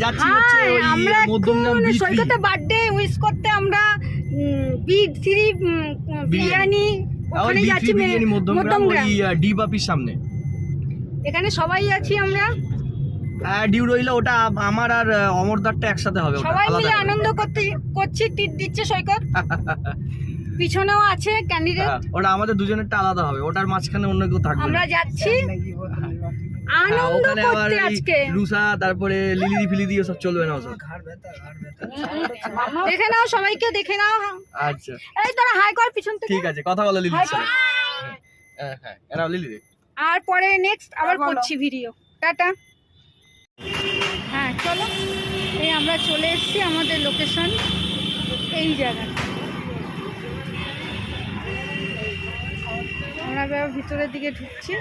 যাচ্ছি হচ্ছে ওই মধ্যমগ্রাম সৈকতে বার্থডে উইশ করতে আমরা B3 বিরিয়ানি ওখানে যাচ্ছি মধ্যমগ্রাম ওই ডি বাপির সামনে। এখানে সবাই আছি আমরা। ডিউ রইলো, ওটা আমার আর অমরদারটা একসাথে হবে, সবাই মিলে আনন্দ করছি। টিট দিচ্ছে সৈকত, পিছনেও আছে ক্যান্ডিডেট। ওটা আমাদের দুজনেরটা আলাদা হবে, ওটার মাঝখানে অন্য কেউ থাকবে। আমরা যাচ্ছি আনন্দ করতে আজকে। রুসা তারপরে লিলি ফিলিদি সব চলবে না ওসব। দেখে নাও, সবাইকে দেখে নাও। আচ্ছা এই তোরা হাই কর পিছন থেকে। ঠিক আছে, কথা বলো লিলির সাথে। হ্যাঁ এরাও লিলি দে। আর পরে নেক্সট আবার করছি ভিডিও। টাটা। হ্যাঁ চলো, এই আমরা চলে এসেছি আমাদের লোকেশন, এই জায়গা। আমরা ভিতরের দিকে ঢুকছি।